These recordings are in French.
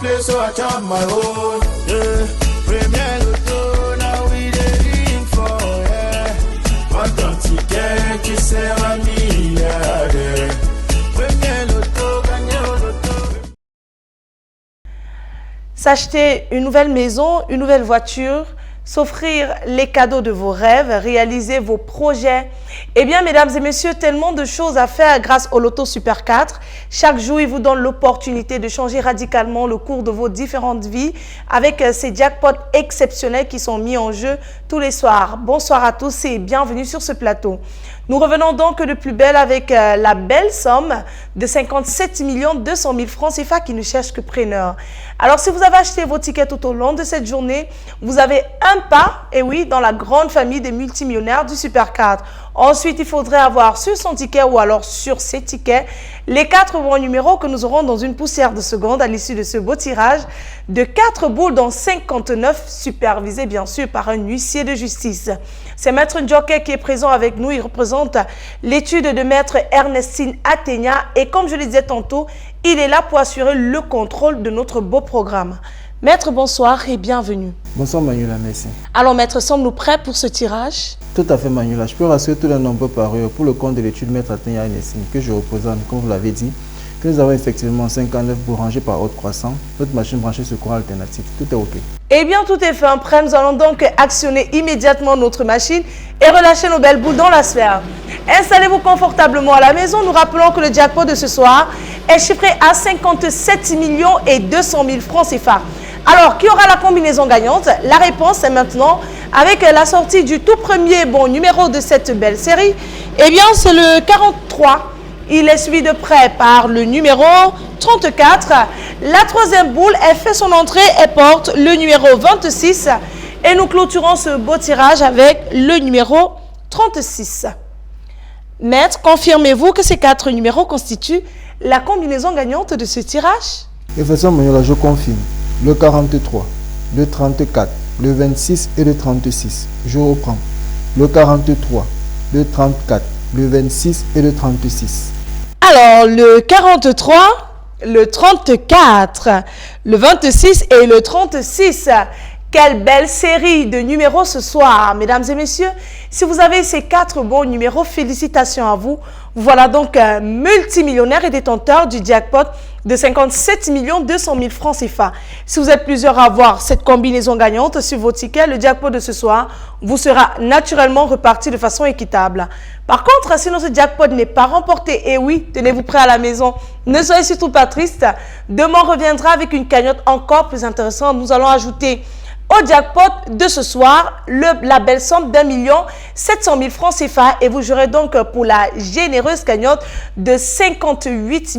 play, so I chop my own. Yeah. Premier Loto, now we dey for, yeah. Pas ton ticket qui sert à milliardaire. Premier Loto, gagné au loto. S'acheter une nouvelle maison, une nouvelle voiture, s'offrir les cadeaux de vos rêves, réaliser vos projets. Eh bien, mesdames et messieurs, tellement de choses à faire grâce au Loto Super 4. Chaque jour, il vous donne l'opportunité de changer radicalement le cours de vos différentes vies avec ces jackpots exceptionnels qui sont mis en jeu tous les soirs. Bonsoir à tous et bienvenue sur ce plateau. Nous revenons donc de plus belle avec la belle somme de 57 200 000 francs CFA qui ne cherche que preneur. Alors, si vous avez acheté vos tickets tout au long de cette journée, vous avez un pas, et oui, dans la grande famille des multimillionnaires du Super 4. Ensuite, il faudrait avoir sur son ticket ou alors sur ses tickets les 4 bons numéros que nous aurons dans une poussière de seconde à l'issue de ce beau tirage de 4 boules dans 59 supervisés bien sûr par un huissier de justice. C'est Maître Joker qui est présent avec nous. Il représente l'étude de Maître Ernestine Athénia et comme je le disais tantôt, il est là pour assurer le contrôle de notre beau programme. Maître, bonsoir et bienvenue. Bonsoir Manuela, merci. Alors Maître, sommes-nous prêts pour ce tirage? Tout à fait Manuela, je peux rassurer tous les nombreux parieurs pour le compte de l'étude Maître Athénia Ernestine que je représente, comme vous l'avez dit, que nous avons effectivement 59 boules rangées par ordre croissant, notre machine branchée sur courant alternatif. Tout est OK. Eh bien, tout est fait. Prêt, nous allons donc actionner immédiatement notre machine et relâcher nos belles boules dans la sphère. Installez-vous confortablement à la maison. Nous rappelons que le jackpot de ce soir est chiffré à 57 200 000 francs CFA. Alors, qui aura la combinaison gagnante? La réponse est maintenant avec la sortie du tout premier bon numéro de cette belle série. Eh bien, c'est le 43. Il est suivi de près par le numéro 34. La troisième boule, elle fait son entrée et porte le numéro 26. Et nous clôturons ce beau tirage avec le numéro 36. Maître, confirmez-vous que ces 4 numéros constituent la combinaison gagnante de ce tirage? Effectivement, Manuela, je confirme. Le 43, le 34, le 26 et le 36. Je reprends. Le 43, le 34, le 26 et le 36. Alors, le 43, le 34, le 26 et le 36. Quelle belle série de numéros ce soir, mesdames et messieurs. Si vous avez ces 4 bons numéros, félicitations à vous. Voilà donc un multimillionnaire et détenteur du jackpot de 57 200 000 francs CFA. Si vous êtes plusieurs à avoir cette combinaison gagnante sur vos tickets, le jackpot de ce soir vous sera naturellement reparti de façon équitable. Par contre, si notre jackpot n'est pas remporté, et oui, tenez-vous prêts à la maison, ne soyez surtout pas triste. Demain, on reviendra avec une cagnotte encore plus intéressante. Nous allons ajouter au jackpot de ce soir, la belle somme d'1 700 000 francs CFA et vous jouerez donc pour la généreuse cagnotte de 58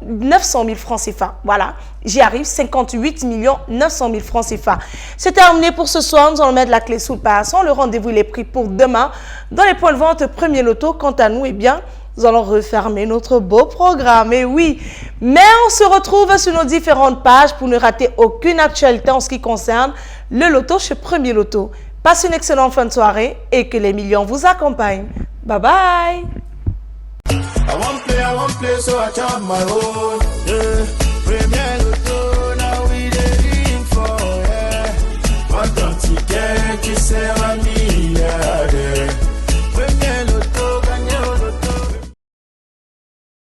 900 000 francs CFA. Voilà, j'y arrive, 58 900 000 francs CFA. C'est terminé pour ce soir, nous allons mettre la clé sous le paillasson. Le rendez-vous il est pris pour demain dans les points de vente Premier Loto. Quant à nous, eh bien, nous allons refermer notre beau programme, et oui. Mais on se retrouve sur nos différentes pages pour ne rater aucune actualité en ce qui concerne le loto chez Premier Loto. Passez une excellente fin de soirée et que les millions vous accompagnent. Bye bye. I won't play, so I chop my own. Yeah.